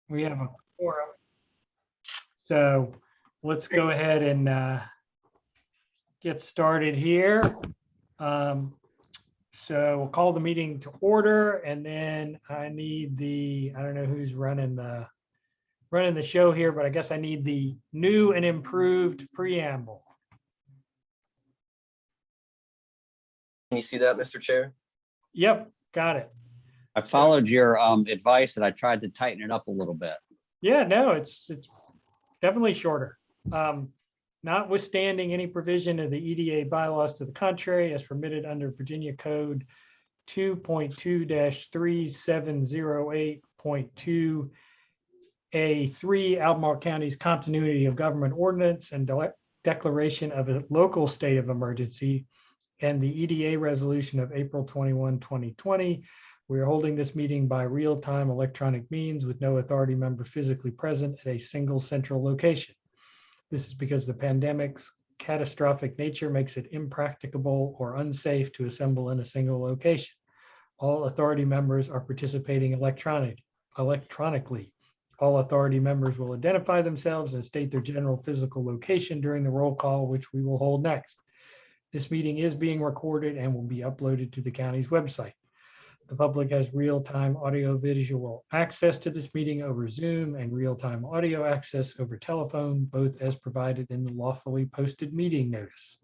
We have a quorum. So let's go ahead and get started here. So we'll call the meeting to order, and then I need I don't know who's running the show here, but I guess I need the new and improved preamble. Can you see that, Mr. Chair? Yep, got it. I followed your advice and I tried to tighten it up a little bit. Yeah, no, it's definitely shorter. Notwithstanding any provision of the EDA bylaws to the contrary, as permitted under Virginia Code 2.2-3708.2A3, Albemarle County's continuity of government ordinance and declaration of a local state of emergency, and the EDA resolution of April 21, 2020. We are holding this meeting by real-time electronic means with no authority member physically present at a single central location. This is because the pandemic's catastrophic nature makes it impracticable or unsafe to assemble in a single location. All authority members are participating electronically. All authority members will identify themselves and state their general physical location during the roll call, which we will hold next. This meeting is being recorded and will be uploaded to the county's website. The public has real-time audio-visual access to this meeting over Zoom and real-time audio access over telephone, both as provided in the lawfully posted meeting notice.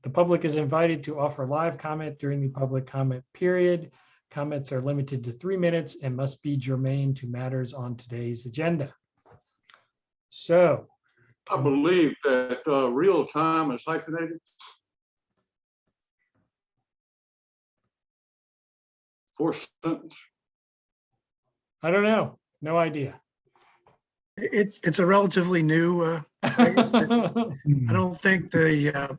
The public is invited to offer live comment during the public comment period. Comments are limited to 3 minutes and must be germane to matters on today's agenda. So, I believe that real time is hyphenated. Fourth sentence. I don't know. No idea. It's a relatively new phrase that I don't think the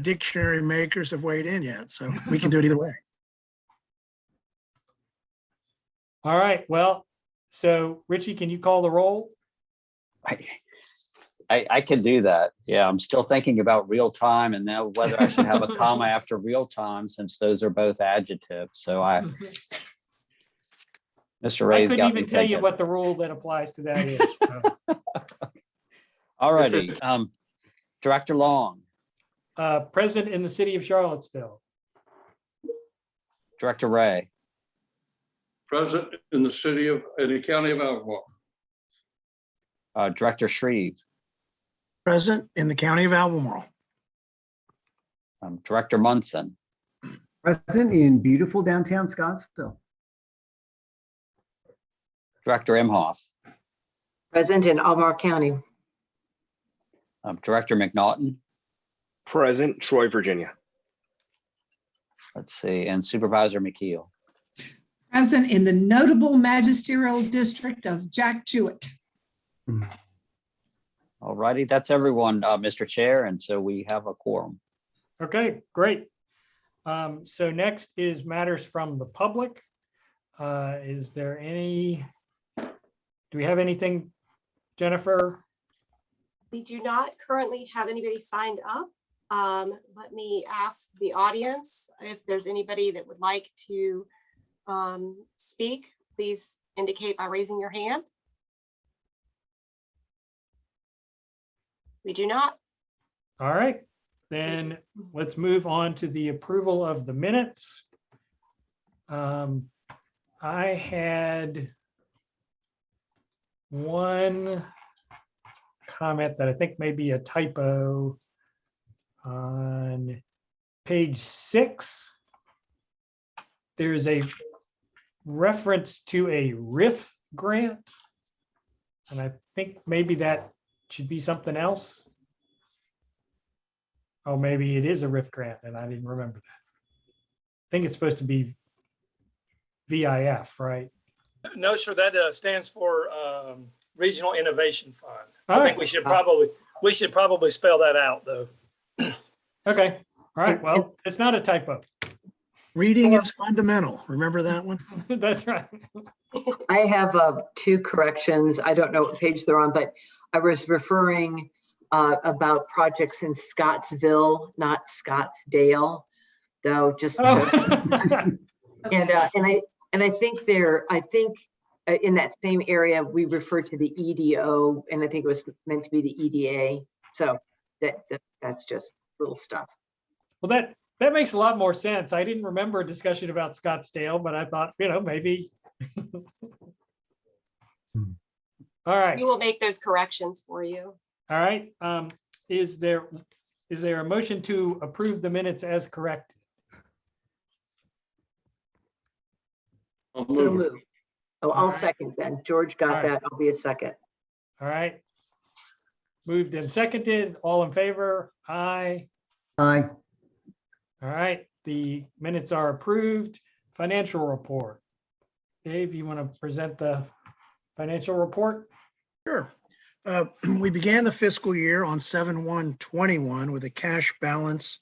dictionary makers have weighed in yet, so we can do it either way. All right. Well, so Richie, can you call the roll? I can do that. Yeah, I'm still thinking about real time and now whether I should have a comma after real time, since those are both adjectives. So Mr. I Ray's couldn't got me even tell you thinking. what the rule that applies to that is. So. All righty. Director Long, Present in the city of Charlottesville. Director Ray, Present in the county of Albemarle. Director Shreve, Present in the county of Albemarle. Director Munson, Present in beautiful downtown Scottsdale. Director Imhoff, Present in Albemarle County. Director McNaughton, Present, Troy, Virginia. let's see, and Supervisor McKeel. Present in the notable magisterial district of Jack Jewett. All righty, that's everyone, Mr. Chair, and so we have a quorum. Okay, great. So next is matters from the public. Is there do we have anything, Jennifer? We do not currently have anybody signed up. Let me ask the audience if there's anybody that would like to speak. Please indicate by raising your hand. We do not. All right, then let's move on to the approval of the minutes. I had one comment that I think may be a typo on page 6. There's a reference to a RIF grant, and I think maybe that should be something else. Oh, maybe it is a RIF grant and I didn't remember that. I think it's supposed to be VIF, right? No, sir, that stands for Regional Innovation Fund. All I right. think we should probably spell that out, though. Okay. All right. Well, it's not a typo. Reading is fundamental. Remember that one? That's right. I have 2 corrections. I don't know what page they're on, but I was referring about projects in Scottsville, not Scottsdale, though. Just Oh. and I think in that same area, we refer to the EDO, and I think it was meant to be the EDA. So that's just little stuff. Well, that makes a lot more sense. I didn't remember a discussion about Scottsdale, but I thought, maybe. All right. We will make those corrections for you. All right. Is there a motion to approve the minutes as corrected? I'll So move it. moved. Oh, I'll Alright. second then. George got Alright. that. I'll be a second. All right. Moved and seconded. All in favor? Aye. Aye. All right. The minutes are approved. Financial report. Dave, you want to present the financial report? Sure. We began the fiscal year on 7/1/21 with a cash balance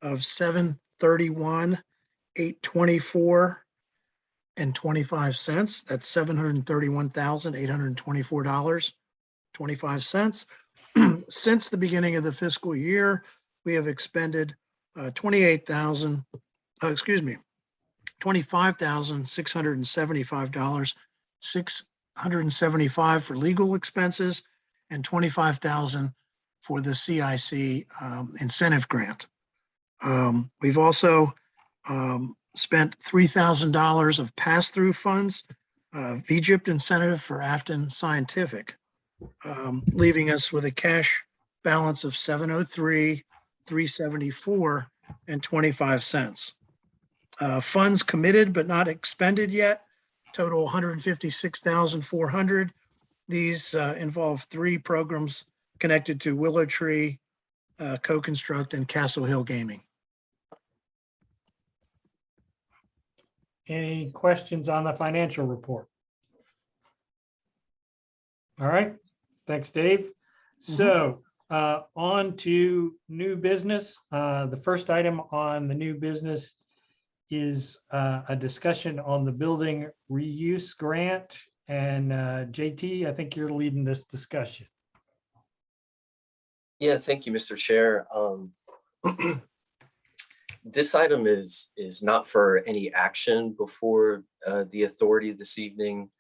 of $731,824.25. That's $731,824.25. Since the beginning of the fiscal year, we have expended $25,675, $675 for legal expenses, and $25,000 for the CIC incentive grant. We've also spent $3,000 of pass-through funds, Egypt incentive for Afton Scientific, leaving us with a cash balance of $703,374.25. Funds committed but not expended yet total $156,400. These involve 3 programs connected to Willow Tree, Co-Construct, and Castle Hill Gaming. Any questions on the financial report? All right. Thanks, Dave. So on to new business. The first item on the new business is a discussion on the building reuse grant. And JT, I think you're leading this discussion. Yeah, thank you, Mr. Chair. This item is not for any action before the authority this evening.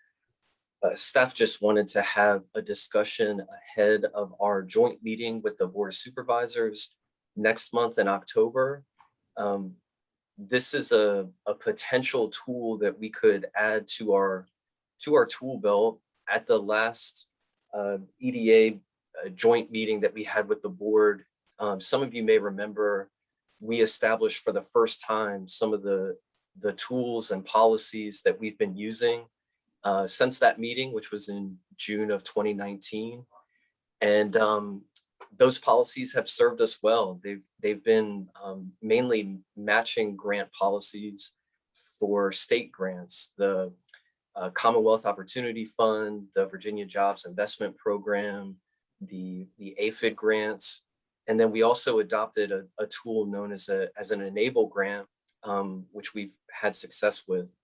Staff just wanted to have a discussion ahead of our joint meeting with the Board of Supervisors next month in October. This is a potential tool that we could add to our tool belt. At the last EDA joint meeting that we had with the board, some of you may remember we established for the first time some of the tools and policies that we've been using since that meeting, which was in June of 2019. And those policies have served us well. They've been mainly matching grant policies for state grants, the Commonwealth Opportunity Fund, the Virginia Jobs Investment Program, the AFID grants. And then we also adopted a tool known as an Enable grant, which we've had success with.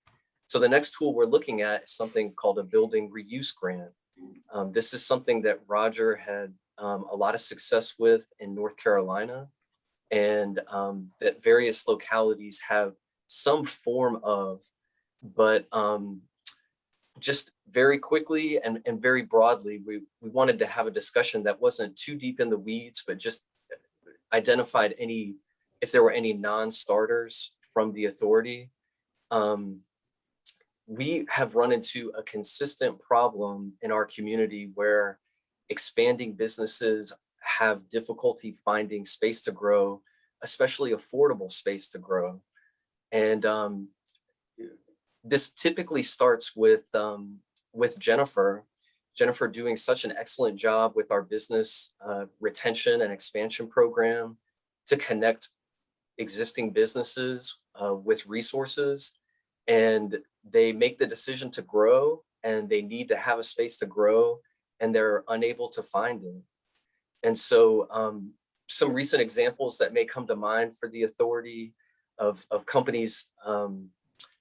So the next tool we're looking at is something called a building reuse grant. This is something that Roger had a lot of success with in North Carolina, and that various localities have some form of, but just very quickly and very broadly, we wanted to have a discussion that wasn't too deep in the weeds, but just identified if there were any non-starters from the authority. We have run into a consistent problem in our community where expanding businesses have difficulty finding space to grow, especially affordable space to grow. And this typically starts with Jennifer doing such an excellent job with our business retention and expansion program to connect existing businesses with resources. And they make the decision to grow, and they need to have a space to grow, and they're unable to find it. And so some recent examples that may come to mind for the authority of companies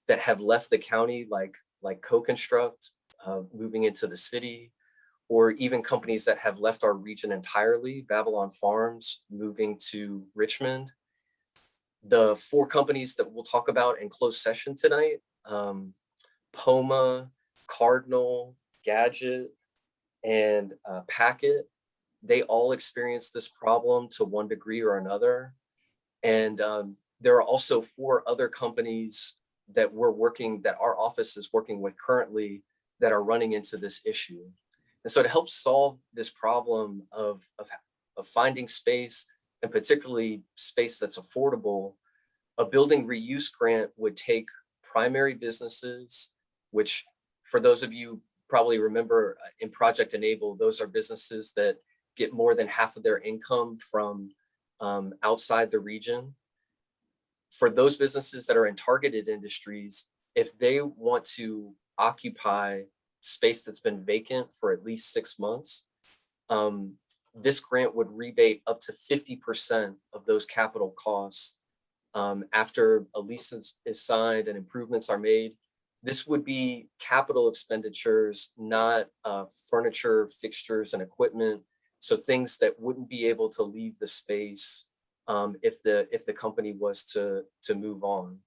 that have left the county, like Co-Construct, moving into the city, or even companies that have left our region entirely, Babylon Farms moving to Richmond. The 4 companies that we'll talk about in closed session tonight, Poma, Cardinal, Gadget, and Packet, they all experience this problem to one degree or another. And there are also 4 other companies that our office is working with currently that are running into this issue. And so to help solve this problem of finding space, and particularly space that's affordable, a building reuse grant would take primary businesses, which for those of you probably remember in Project Enable, those are businesses that get more than half of their income from outside the region. For those businesses that are in targeted industries, if they want to occupy space that's been vacant for at least 6 months, this grant would rebate up to 50% of those capital costs after a lease is signed and improvements are made. This would be capital expenditures, not furniture, fixtures, and equipment. So things that wouldn't be able to leave the space if the company was to move on.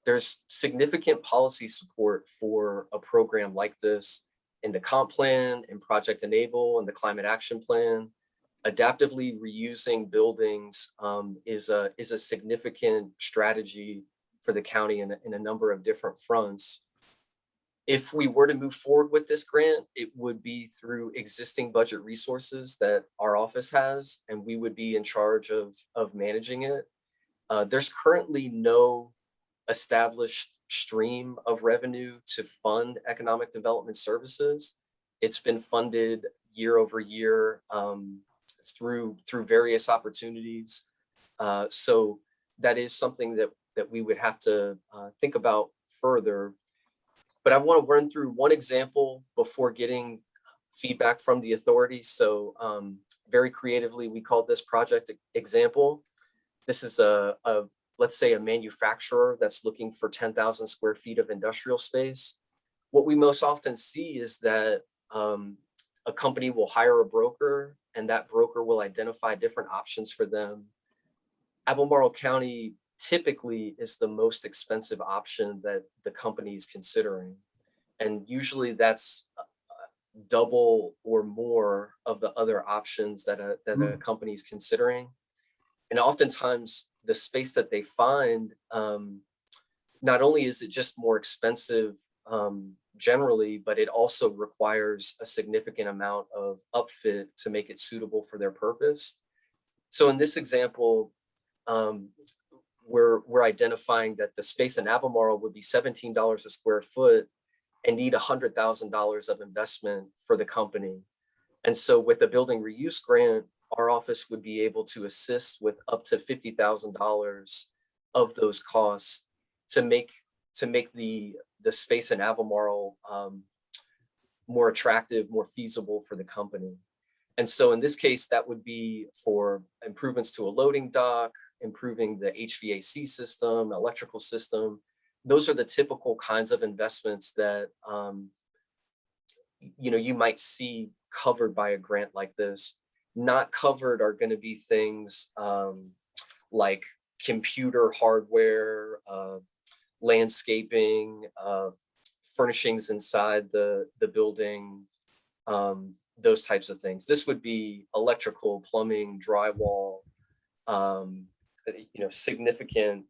There's significant policy support for a program like this in the comp plan, in Project Enable, and the Climate Action Plan. Adaptively reusing buildings is a significant strategy for the county in a number of different fronts. If we were to move forward with this grant, it would be through existing budget resources that our office has, and we would be in charge of managing it. There's currently no established stream of revenue to fund economic development services. It's been funded year over year through various opportunities. So that is something that we would have to think about further. But I want to run through one example before getting feedback from the authority. So very creatively, we called this project example. This is let's say a manufacturer that's looking for 10,000 square feet of industrial space. What we most often see is that a company will hire a broker, and that broker will identify different options for them. Albemarle County typically is the most expensive option that the company is considering. And usually that's double or more of the other options that a company is considering. And oftentimes the space that they find, not only is it just more expensive generally, but it also requires a significant amount of upfit to make it suitable for their purpose. So in this example, we're identifying that the space in Albemarle would be $17 a square foot and need $100,000 of investment for the company. And so with the building reuse grant, our office would be able to assist with up to $50,000 of those costs to make the space in Albemarle more attractive, more feasible for the company. And so in this case, that would be for improvements to a loading dock, improving the HVAC system, electrical system. Those are the typical kinds of investments that you might see covered by a grant like this. Not covered are going to be things like computer hardware, landscaping, furnishings inside the building, those types of things. This would be electrical, plumbing, drywall, significant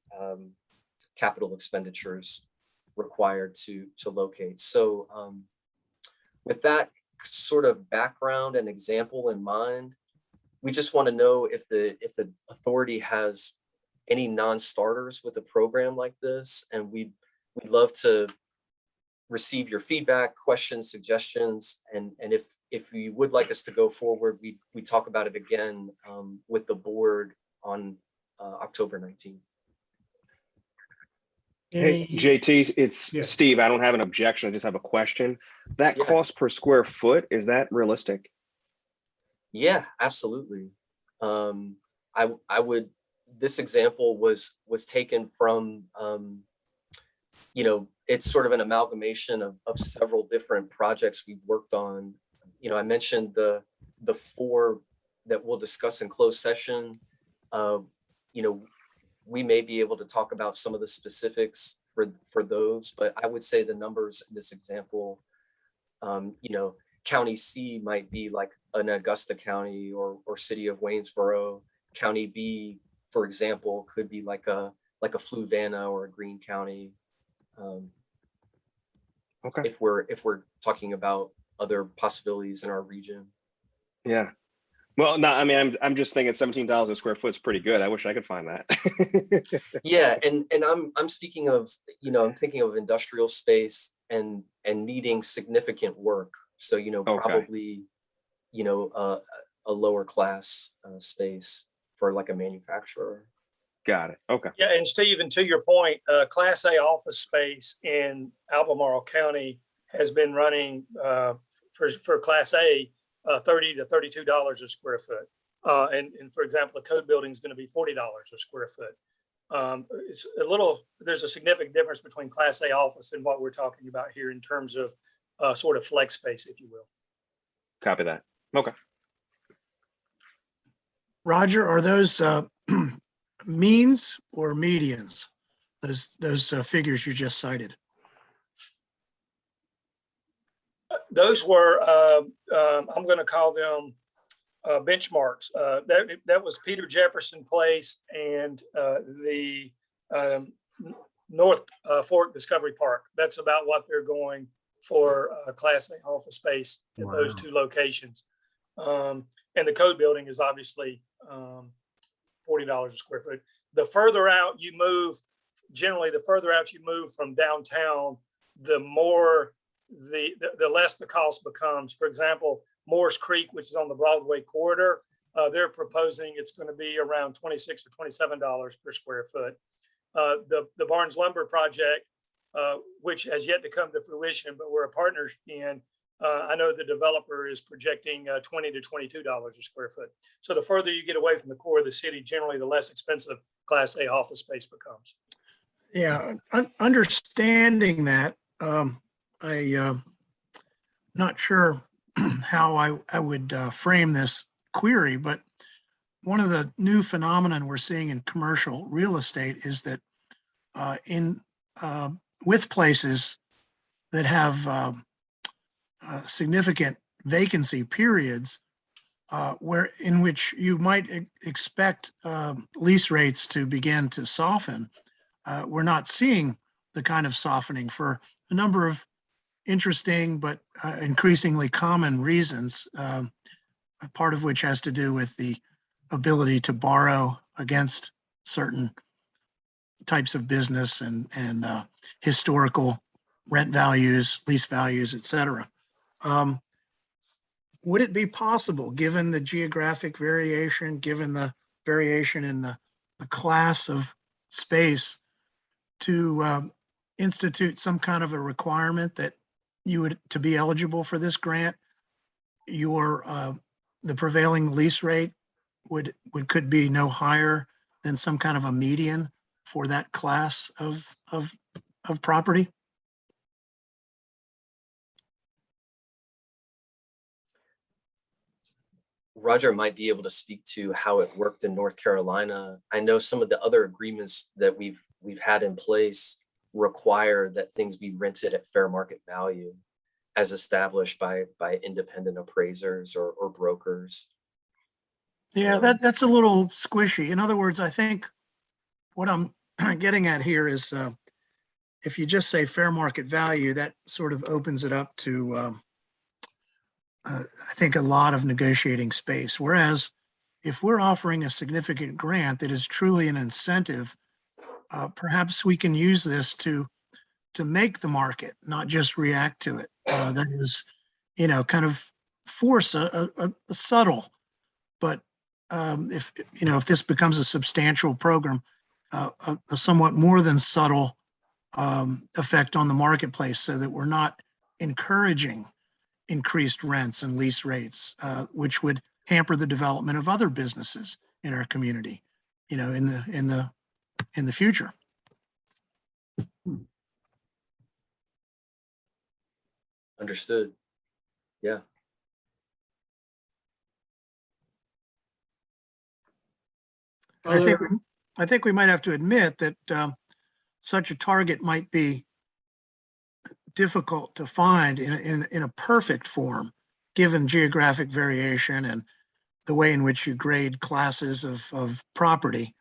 capital expenditures required to locate. So with that sort of background and example in mind, we just want to know if the authority has any non-starters with a program like this, and we'd love to receive your feedback, questions, suggestions, and if you would like us to go forward, we talk about it again with the board on October 19th. Hey, JT, it's Steve. I don't have an objection. I just have a question. That cost per square foot, is that realistic? Yeah, absolutely. I would, this example was taken from, it's sort of an amalgamation of several different projects we've worked on. I mentioned the 4 that we'll discuss in closed session. We may be able to talk about some of the specifics for those, but I would say the numbers in this example, you know, County C might be like an Augusta County or city of Waynesboro. County B, for example, could be like a Fluvanna or a Greene County. Okay. If we're talking about other possibilities in our region. Yeah. Well, no, I mean, I'm just thinking $17 a square foot is pretty good. I wish I could find that. Yeah, and I'm speaking of, you know, I'm thinking of industrial space and needing significant work. So, you know, Okay. probably, you know, a lower class space for like a manufacturer. Got it. Okay. Yeah, and Steve, and to your point, Class A office space in Albemarle County has been running for Class A $30 to $32 a square foot. And for example, a code building is going to be $40 a square foot. It's a little, there's a significant difference between Class A office and what we're talking about here in terms of sort of flex space, if you will. Copy that. Okay. Roger, are those means or medians? Those figures you just cited. Those were, I'm going to call them benchmarks. That was Peter Jefferson Place and the North Fork Discovery Park. That's about what they're going for Class A office space at those two locations. And the code building is obviously $40 a square foot. The further out you move, generally the further out you move from downtown, the more the less the cost becomes. For example, Morris Creek, which is on the Broadway corridor, they're proposing it's going to be around $26 or $27 per square foot. The Barnes Lumber project, which has yet to come to fruition, but we're a partner in, I know the developer is projecting $20 to $22 a square foot. So the further you get away from the core of the city, generally the less expensive Class A office space becomes. Yeah, understanding that, not sure how I would frame this query, but one of the new phenomenon we're seeing in commercial real estate is that with places that have significant vacancy periods, in which you might expect lease rates to begin to soften, we're not seeing the kind of softening for a number of interesting but increasingly common reasons, part of which has to do with the ability to borrow against certain types of business and historical rent values, lease values, et cetera. Would it be possible, given the geographic variation, given the variation in the class of space, to institute some kind of a requirement that you would, to be eligible for this grant, the prevailing lease rate could be no higher than some kind of a median for that class of property? Roger might be able to speak to how it worked in North Carolina. I know some of the other agreements that we've had in place require that things be rented at fair market value as established by independent appraisers or brokers. Yeah, that's a little squishy. In other words, I think what I'm getting at here is if you just say fair market value, that sort of opens it up to, I think, a lot of negotiating space. Whereas if we're offering a significant grant that is truly an incentive, perhaps we can use this to make the market, not just react to it. That is, kind of force a subtle, but if this becomes a substantial program, a somewhat more than subtle effect on the marketplace, so that we're not encouraging increased rents and lease rates, which would hamper the development of other businesses in our community, in the future. Understood. Yeah. I think we might have to admit that such a target might be difficult to find in a perfect form, given geographic variation and the way in which you grade classes of property.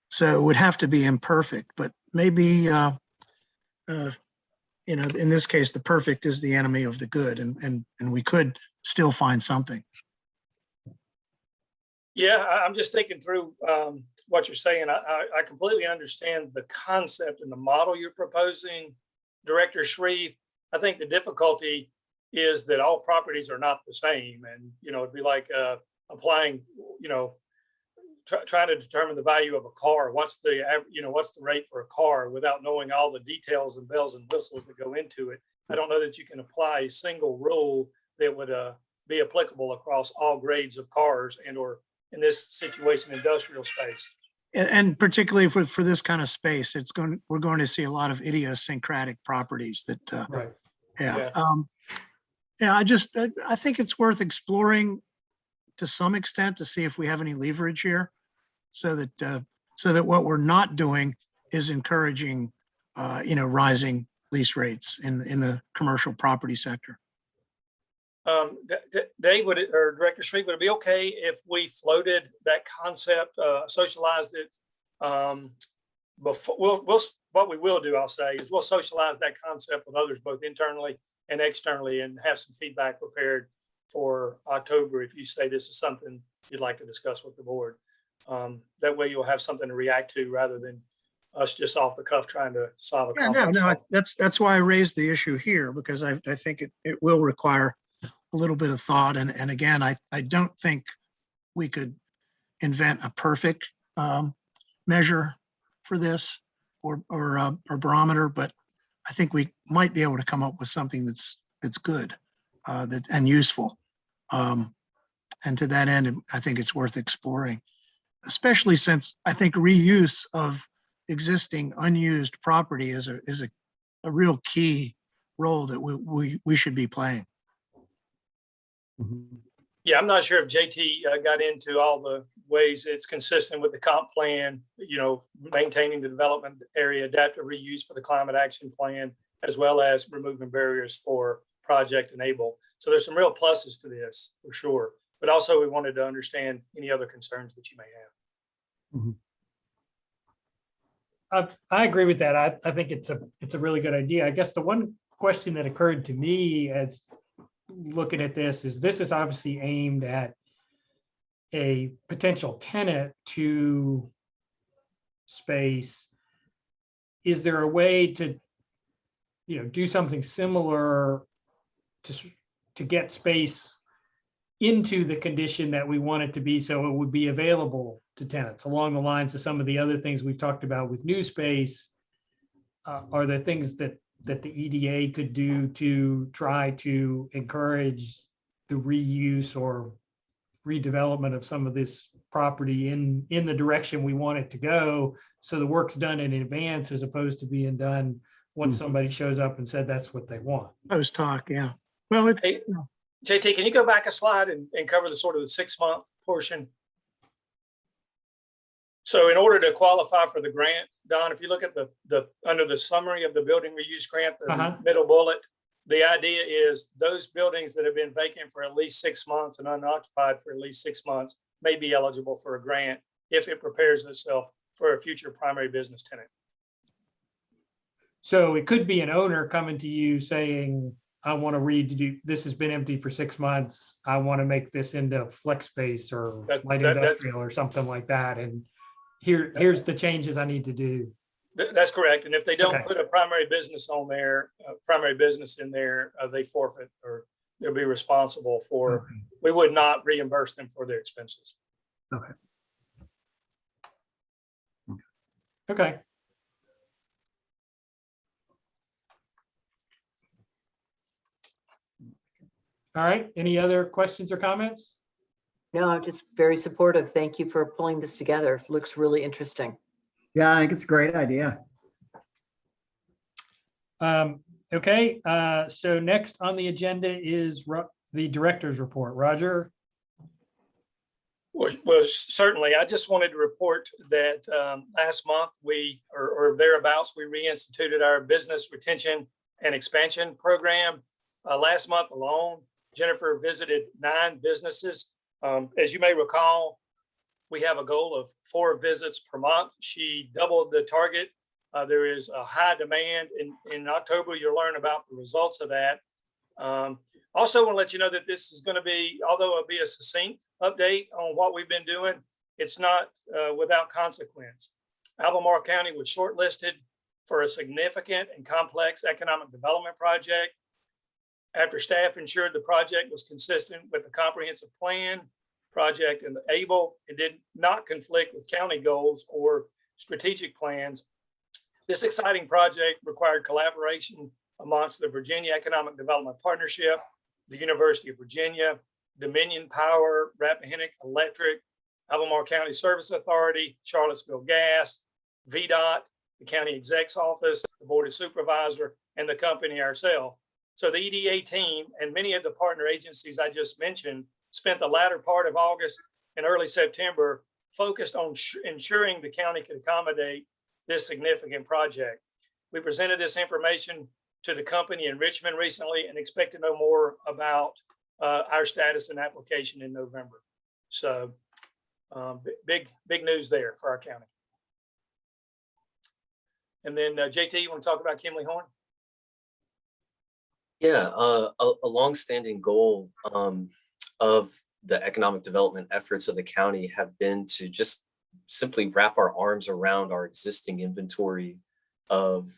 So it would have to be imperfect, but maybe, in this case, the perfect is the enemy of the good, and we could still find something. Yeah, I'm just thinking through what you're saying. I completely understand the concept and the model you're proposing, Director Shreve. I think the difficulty is that all properties are not the same, and it'd be like applying, trying to determine the value of a car. What's the rate for a car without knowing all the details and bells and whistles that go into it? I don't know that you can apply a single rule that would be applicable across all grades of cars and or in this situation, industrial space. And particularly for this kind of space, we're going to see a lot of idiosyncratic properties that, Right. yeah. I think it's worth exploring to some extent to see if we have any leverage here, so that what we're not doing is encouraging, rising lease rates in the commercial property sector. Dave, or Director Shreve, would it be okay if we floated that concept, socialized it? Before what we will do, I'll say, is we'll socialize that concept with others, both internally and externally, and have some feedback prepared for October if you say this is something you'd like to discuss with the board. That way you'll have something to react to rather than us just off the cuff trying to solve a complex problem. That's why I raised the issue here, because I think it will require a little bit of thought. And again, I don't think we could invent a perfect measure for this or barometer, but I think we might be able to come up with something that's good and useful. And to that end, I think it's worth exploring, especially since I think reuse of existing unused property is a real key role that we should be playing. Yeah, I'm not sure if JT got into all the ways it's consistent with the comp plan, maintaining the development area, adaptive reuse for the climate action plan, as well as removing barriers for Project Enable. So there's some real pluses to this for sure, but also we wanted to understand any other concerns that you may have. I agree with that. I think it's a really good idea. I guess the one question that occurred to me as looking at this is obviously aimed at a potential tenant to space. Is there a way to, do something similar to get space into the condition that we want it to be, so it would be available to tenants along the lines of some of the other things we've talked about with new space? Are there things that the EDA could do to try to encourage the reuse or redevelopment of some of this property in the direction we want it to go, so the work's done in advance as opposed to being done once somebody shows up and said that's what they want? Post talk, yeah. Well, Hey, JT, can you go back a slide and cover the sort of the 6-month portion? So in order to qualify for the grant, Don, if you look at the under the summary of the building reuse grant, the middle bullet, the idea is those buildings that have been vacant for at least 6 months and unoccupied for at least 6 months may be eligible for a grant if it prepares itself for a future primary business tenant. So it could be an owner coming to you saying, I want to redo, this has been empty for 6 months. I want to make this into flex space or light industrial or something like that. And here's the changes I need to do. That's correct. And if they don't put a primary business on there, in there, they forfeit or they'll be responsible for, we would not reimburse them for their expenses. Okay. All right. Any other questions or comments? No, I'm just very supportive. Thank you for pulling this together. It looks really interesting. Yeah, I think it's a great idea. Okay. So next on the agenda is the director's report. Roger. Well, certainly. I just wanted to report that last month or thereabouts, we reinstituted our business retention and expansion program. Last month alone, Jennifer visited 9 businesses. As you may recall, we have a goal of 4 visits per month. She doubled the target. There is a high demand. In October, you'll learn about the results of that. Also want to let you know that this is going to be, although it'll be a succinct update on what we've been doing, it's not without consequence. Albemarle County was shortlisted for a significant and complex economic development project. After staff ensured the project was consistent with the comprehensive plan, project and the ABLE, it did not conflict with county goals or strategic plans. This exciting project required collaboration amongst the Virginia Economic Development Partnership, the University of Virginia, Dominion Power, Rappahannock Electric, Albemarle County Service Authority, Charlottesville Gas, VDOT, the County Exec's Office, the Board of Supervisor, and the company ourselves. So the EDA team and many of the partner agencies I just mentioned spent the latter part of August and early September focused on ensuring the county could accommodate this significant project. We presented this information to the company in Richmond recently and expect to know more about our status and application in November. So big news there for our county. And then JT, you want to talk about Kimley Horn? Yeah, a longstanding goal of the economic development efforts of the county have been to just simply wrap our arms around our existing inventory of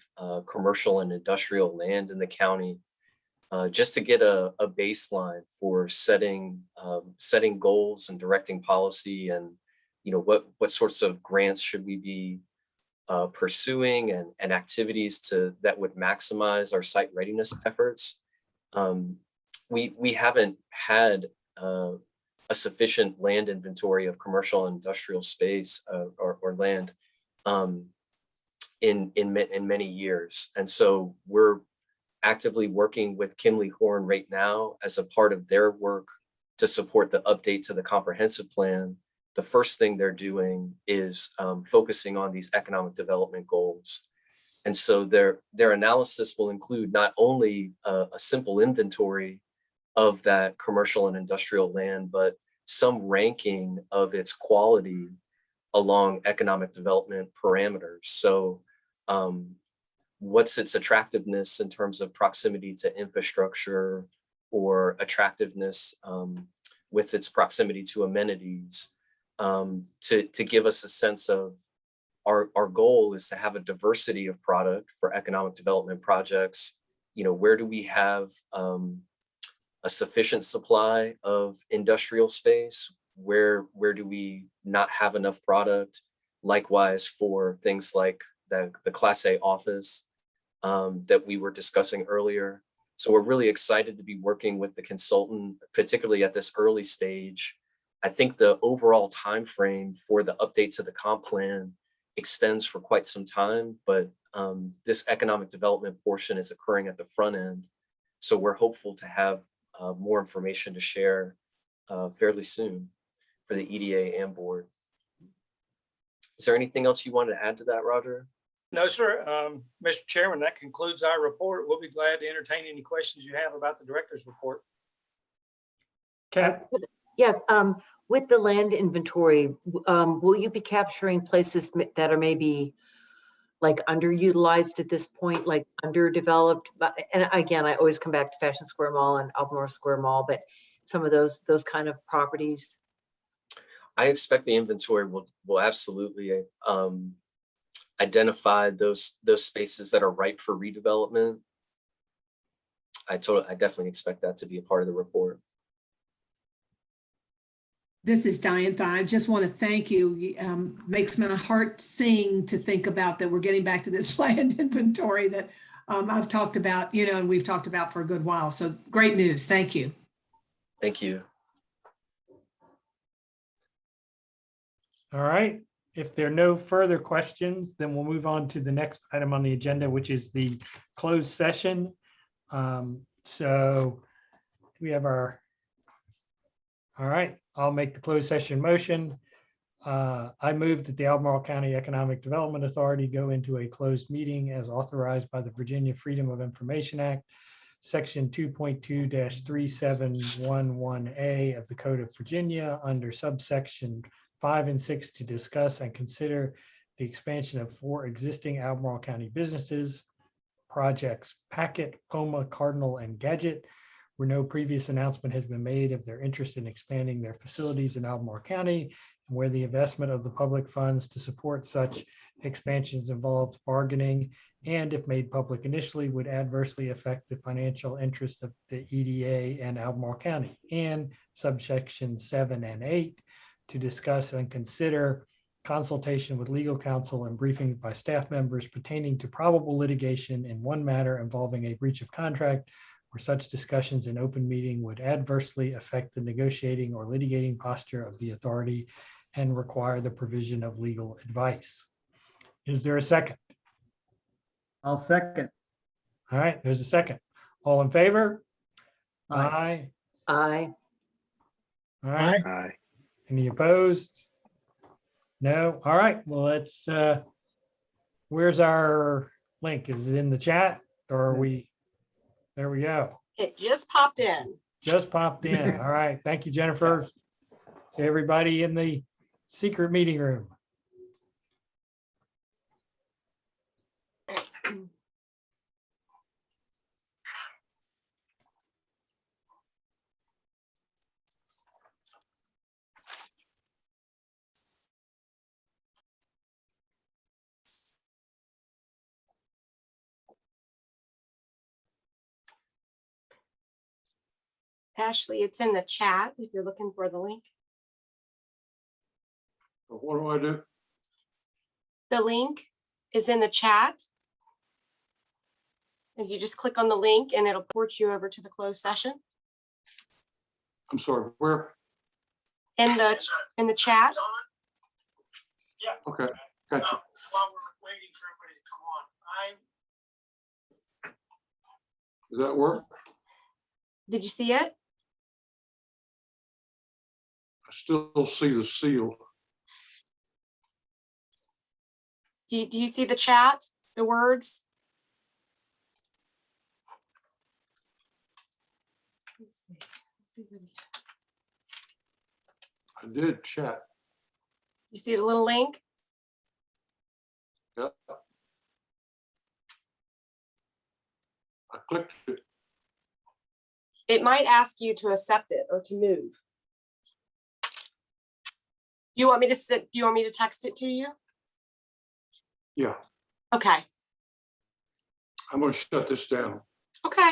commercial and industrial land in the county, just to get a baseline for setting goals and directing policy, and what sorts of grants should we be pursuing and activities that would maximize our site readiness efforts. We haven't had a sufficient land inventory of commercial and industrial space or land in many years. And so we're actively working with Kimley Horn right now as a part of their work to support the update to the comprehensive plan. The first thing they're doing is focusing on these economic development goals. And so their analysis will include not only a simple inventory of that commercial and industrial land, but some ranking of its quality along economic development parameters. So what's its attractiveness in terms of proximity to infrastructure, or attractiveness with its proximity to amenities, to give us a sense of our goal is to have a diversity of product for economic development projects. Where do we have a sufficient supply of industrial space? Where do we not have enough product? Likewise for things like the Class A office that we were discussing earlier. So we're really excited to be working with the consultant, particularly at this early stage. I think the overall time frame for the update to the comp plan extends for quite some time, but this economic development portion is occurring at the front end. So we're hopeful to have more information to share fairly soon for the EDA and board. Is there anything else you wanted to add to that, Roger? No, sir. Mr. Chairman, that concludes our report. We'll be glad to entertain any questions you have about the director's report. Kat? Yeah, with the land inventory, will you be capturing places that are maybe like underutilized at this point, like underdeveloped? And again, I always come back to Fashion Square Mall and Albemarle Square Mall, but some of those kind of properties. I expect the inventory will absolutely identify those spaces that are ripe for redevelopment. I definitely expect that to be a part of the report. This is Diane Thye. I just want to thank you. Makes my heart sing to think about that we're getting back to this land inventory that I've talked about, and we've talked about for a good while. So great news. Thank you. Thank you. All right. If there are no further questions, then we'll move on to the next item on the agenda, which is the closed session. So we have our All right, I'll make the closed session motion. I move that the Albemarle County Economic Development Authority go into a closed meeting as authorized by the Virginia Freedom of Information Act, Section 2.2-3711A of the Code of Virginia under subsection 5 and 6 to discuss and consider the expansion of 4 existing Albemarle County businesses, projects Packet, Poma, Cardinal, and Gadget, where no previous announcement has been made of their interest in expanding their facilities in Albemarle County, and where the investment of the public funds to support such expansions involves bargaining and, if made public initially, would adversely affect the financial interests of the EDA and Albemarle County, and subsection 7 and 8 to discuss and consider consultation with legal counsel and briefings by staff members pertaining to probable litigation in one matter involving a breach of contract, where such discussions in open meeting would adversely affect the negotiating or litigating posture of the authority and require the provision of legal advice. Is there a second? I'll second. All right, there's a second. All in favor? Aye. Aye. All right, Aye. any opposed? No, all right, well, let's, where's our link? Is it in the chat or are we? There we go. It just popped in. Just popped in. All right, thank you, Jennifer. See everybody in the secret meeting room. Ashley, it's in the chat if you're looking for the link. What do I do? The link is in the chat. And you just click on the link and it'll port you over to the closed session. I'm sorry, where? In the chat. Okay, gotcha. While we're waiting for everybody to come on, Does that work? Did you see it? I still see the seal. Do you see the chat, the words? Let's see. I did chat. You see the little link? Yep. I clicked it. It might ask you to accept it or to move. Do you want me to text it to you? Yeah, Okay. I'm gonna shut this down. Okay.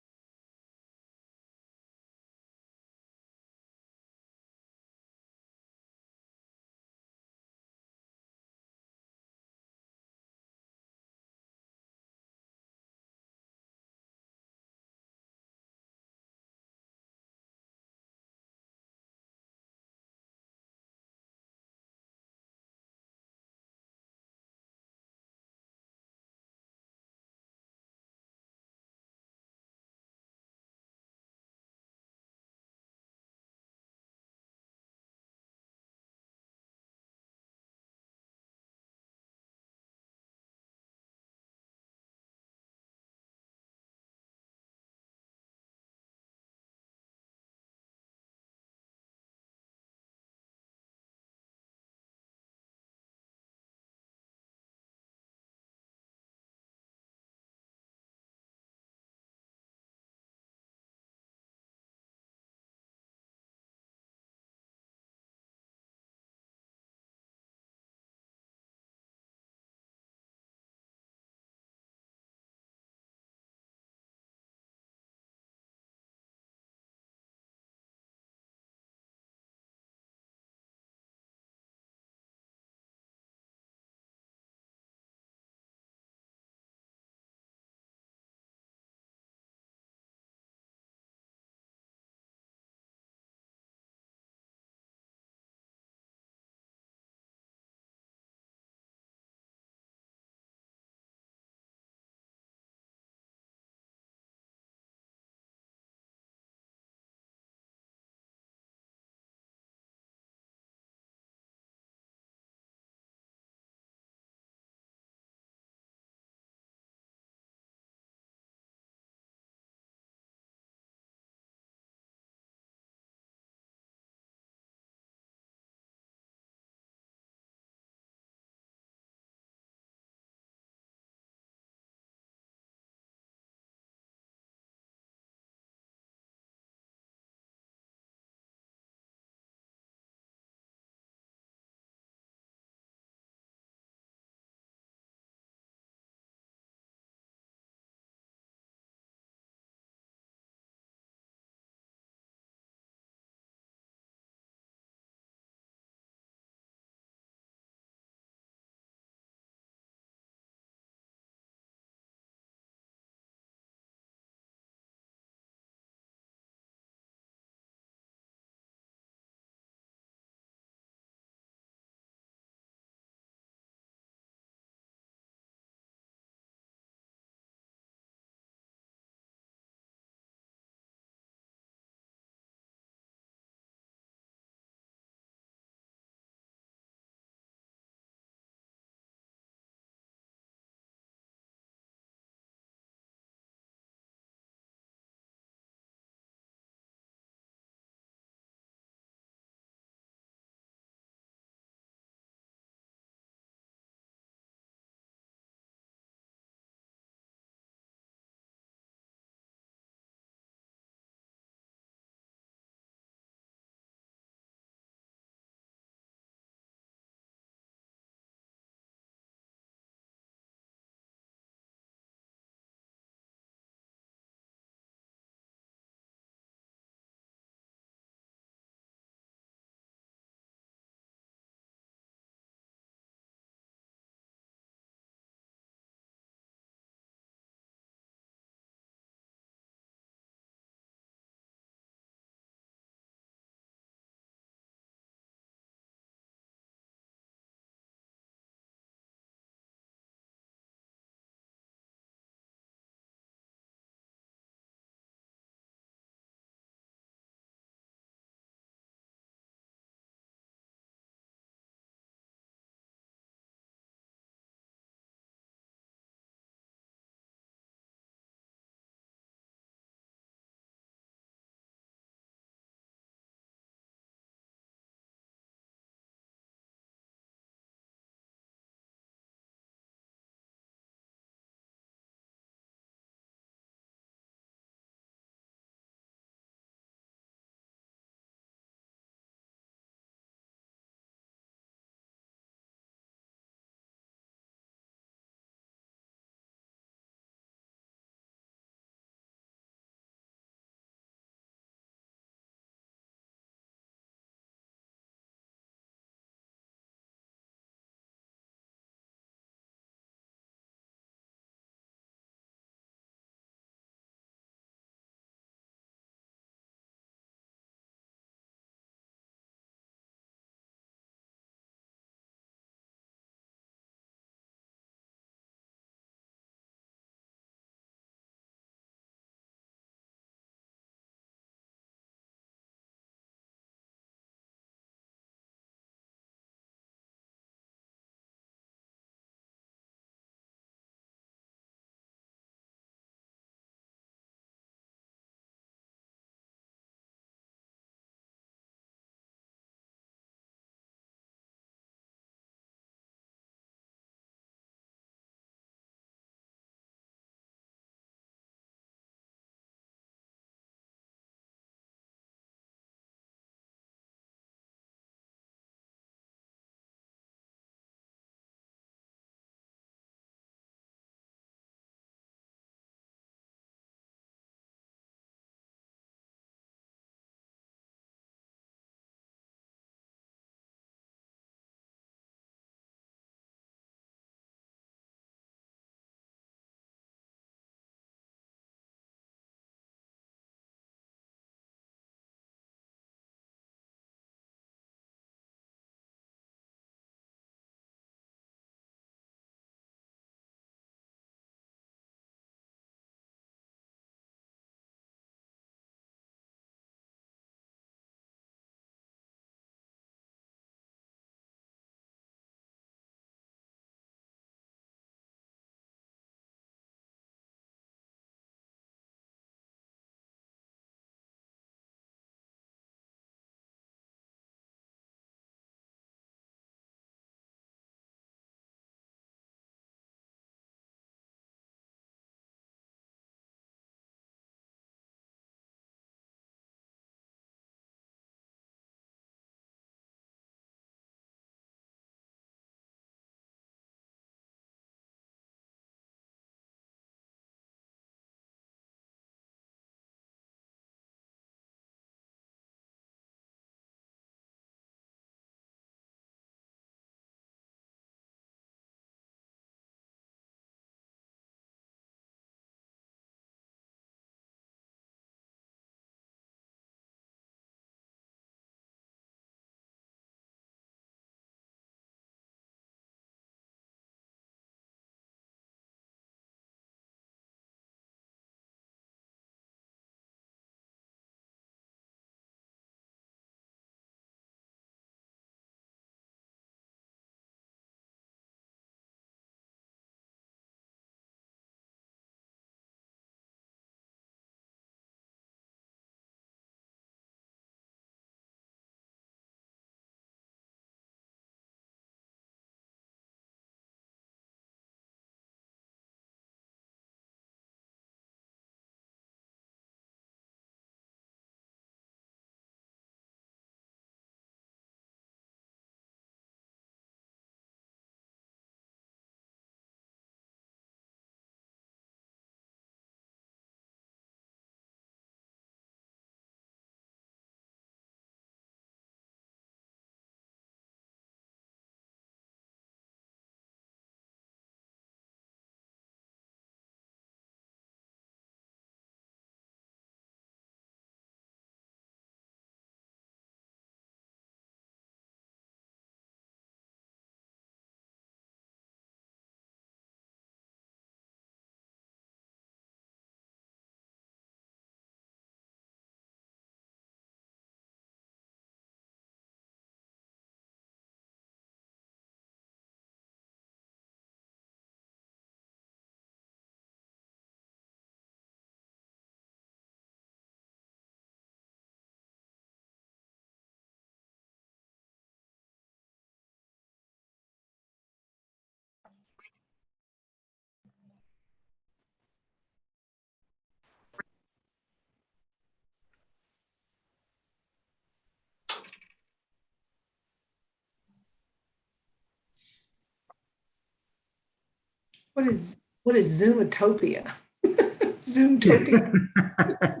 What is Zoomtopia? Zoomtopia.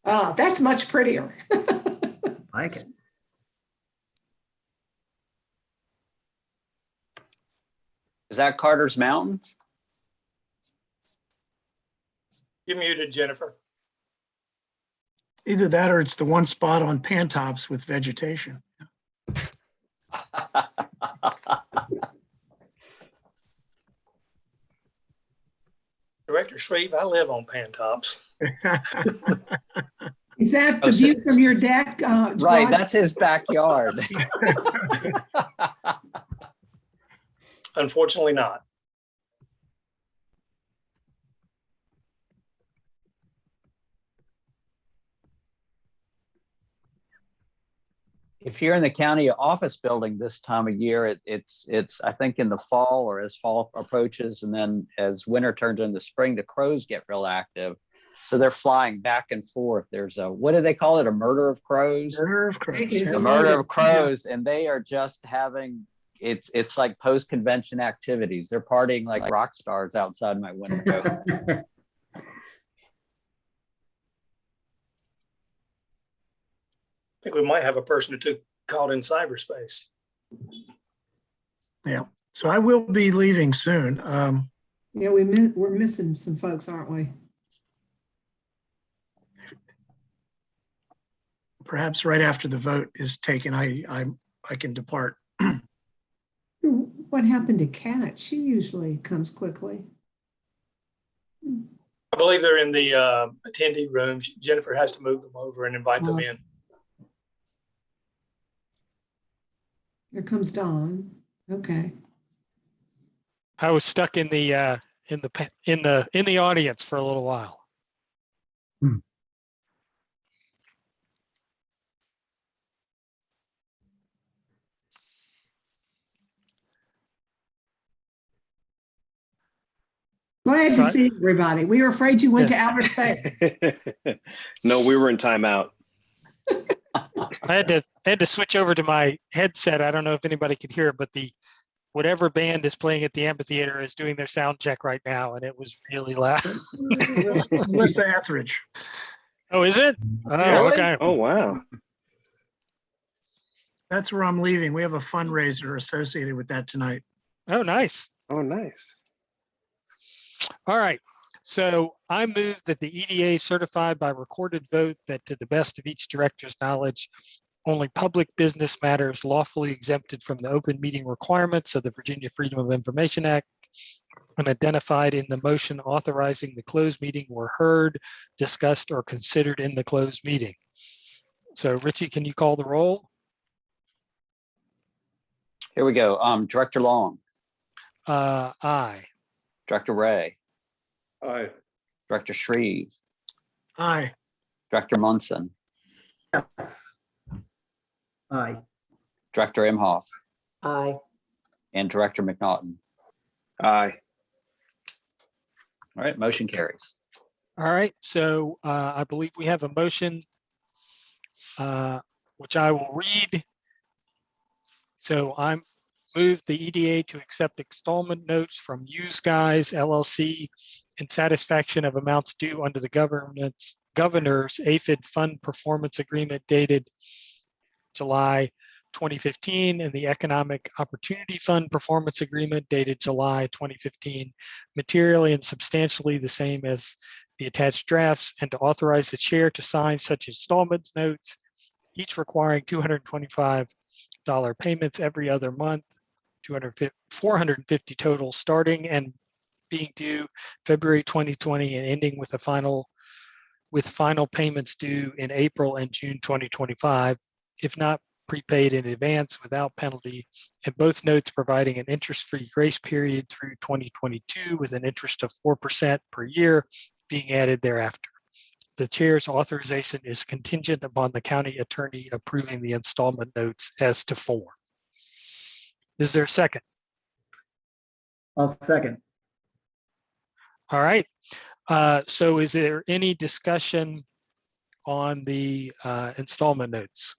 Ah, that's much prettier. Like it. Is that Carter's Mountain? You're muted, Jennifer. Either that or it's the one spot on Pantops with vegetation. Director Shreve, I live on Pantops. Is that the view from your deck? Right, Raj? that's his backyard. Unfortunately not. If you're in the county office building this time of year, it's I think in the fall or as fall approaches, and then as winter turns into spring, the crows get real active. So they're flying back and forth. There's a, what do they call it? A murder of crows? Murder of crows. It is A a murder of crows, and they are just having, it's like post-convention activities. They're partying like rock stars outside my window. I think we might have a person or two caught in cyberspace. Yeah, so I will be leaving soon. Yeah, we're missing some folks, aren't we? Perhaps right after the vote is taken, I can depart. What happened to Kat? She usually comes quickly. I believe they're in the attendee rooms. Jennifer has to move them over and invite them in. Here comes Dawn. Okay. I was stuck in the audience for a little while. Glad to see everybody. We were afraid you went to outer space. No, we were in timeout. I had to switch over to my headset. I don't know if anybody could hear it, but whatever band is playing at the amphitheater is doing their sound check right now, and it was really loud. Melissa Etheridge. Oh, is it? Oh, okay. Oh, wow. That's where I'm leaving. We have a fundraiser associated with that tonight. Oh, nice. Oh, nice. All right. So I move that the EDA certified by recorded vote that to the best of each director's knowledge, only public business matters lawfully exempted from the open meeting requirements of the Virginia Freedom of Information Act and identified in the motion authorizing the closed meeting were heard, discussed, or considered in the closed meeting. So Richie, can you call the roll? Here we go. Director Long, Aye. Director Ray, Aye. Director Shreve, Aye. Director Munson, Yes. Aye. Director Imhoff, Aye. and Director McNaughton. Aye. All right, motion carries. All right. So I believe we have a motion, which I will read. So I'm moved the EDA to accept installment notes from Use Guys LLC in satisfaction of amounts due under the governor's AFID fund performance agreement dated July 2015 and the Economic Opportunity Fund performance agreement dated July 2015, materially and substantially the same as the attached drafts, and to authorize the chair to sign such installment notes, each requiring $225 payments every other month, 450 total, starting and being due February 2020 and ending with final payments due in April and June 2025, if not prepaid in advance without penalty, and both notes providing an interest-free grace period through 2022 with an interest of 4% per year being added thereafter. The chair's authorization is contingent upon the county attorney approving the installment notes as to form. Is there a second? I'll second. All right. So is there any discussion on the installment notes?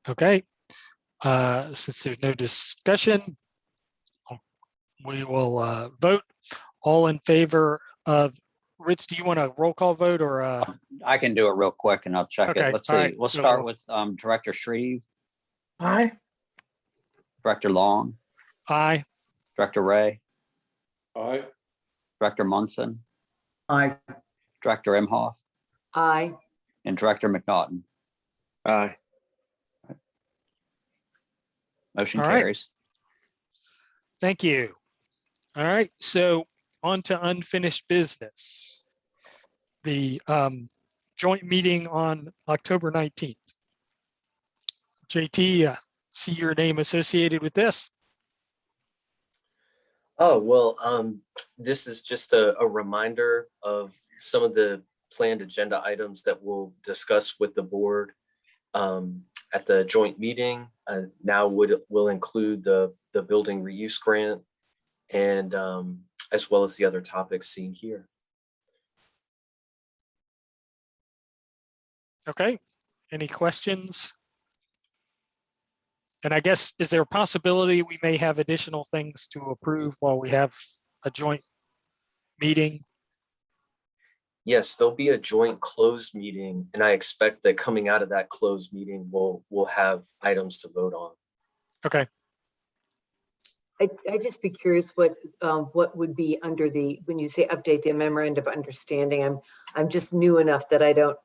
Okay. Since there's no discussion, we will vote. All in favor of, Rich, do you want a roll call vote or? I can do it real quick and I'll check Okay, it. Let's all see. right, We'll so- start with Director Shreve, Aye. Director Long, Aye. Director Ray, Aye. Director Munson, Aye. Director Imhoff, Aye. and Director McNaughton. Aye. Motion All right. carries. Thank you. All right, so on to unfinished business. The joint meeting on October 19th. JT, see your name associated with this? Oh, well, this is just a reminder of some of the planned agenda items that we'll discuss with the board at the joint meeting. Now will include the building reuse grant and as well as the other topics seen here. Okay, any questions? And I guess, is there a possibility we may have additional things to approve while we have a joint meeting? Yes, there'll be a joint closed meeting, and I expect that coming out of that closed meeting, we'll have items to vote on. Okay, I'd just be curious what would be under when you say update the memorandum of understanding. I'm just new enough that I don't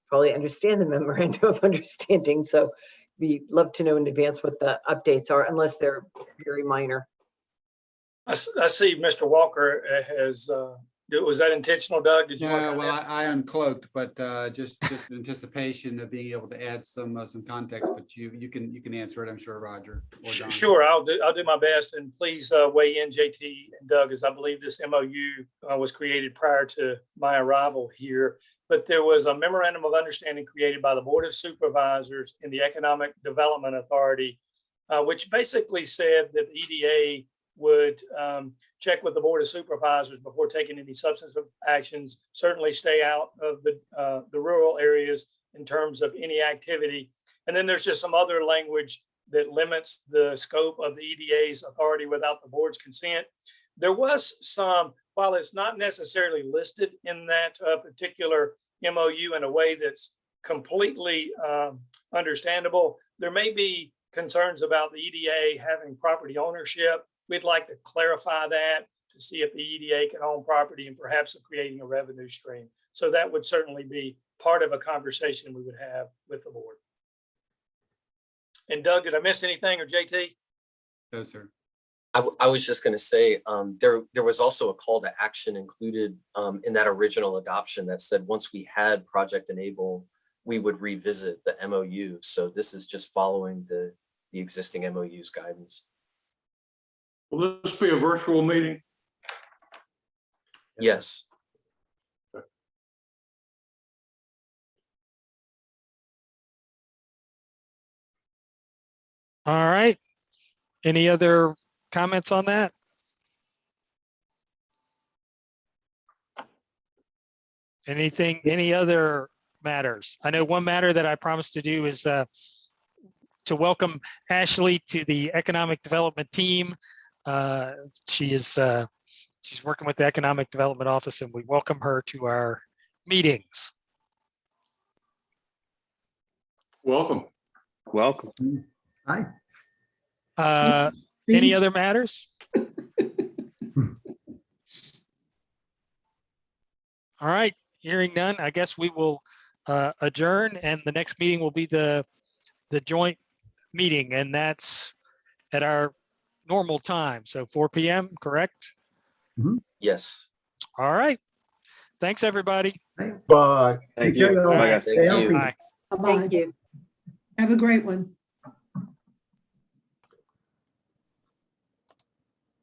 probably understand the memorandum of understanding. So we'd love to know in advance what the updates are, unless they're very minor. I see Mr. Walker has, was that intentional, Doug? Did you? Yeah, well, I uncloaked, but just in anticipation of being able to add some context, but you can answer it, I'm sure, Roger. Or Don. Sure, I'll do my best, and please weigh in, JT and Doug, as I believe this MOU was created prior to my arrival here. But there was a memorandum of understanding created by the Board of Supervisors and the Economic Development Authority, which basically said that the EDA would check with the Board of Supervisors before taking any substantive actions, certainly stay out of the rural areas in terms of any activity. And then there's just some other language that limits the scope of the EDA's authority without the board's consent. There was some, while it's not necessarily listed in that particular MOU in a way that's completely understandable, there may be concerns about the EDA having property ownership. We'd like to clarify that to see if the EDA can own property and perhaps of creating a revenue stream. So that would certainly be part of a conversation we would have with the board. And Doug, did I miss anything, or JT? No, sir. I was just going to say there was also a call to action included in that original adoption that said once we had Project Enable, we would revisit the MOU. So this is just following the existing MOU's guidance. Will this be a virtual meeting? Yes. all right. Any other comments on that? Any other matters? I know one matter that I promised to do is to welcome Ashley to the economic development team. She's working with the Economic Development Office, and we welcome her to our meetings. Welcome. Welcome. Aye. Any other matters? All right, hearing none, I guess we will adjourn, and the next meeting will be the joint meeting, and that's at our normal time, so 4 p.m., correct? Yes. All right. Thanks, everybody. Aye. Bye. Thank Take care, you. y'all. Bye, guys. Thank Stay you. healthy. Bye. Thank you. Have a great one.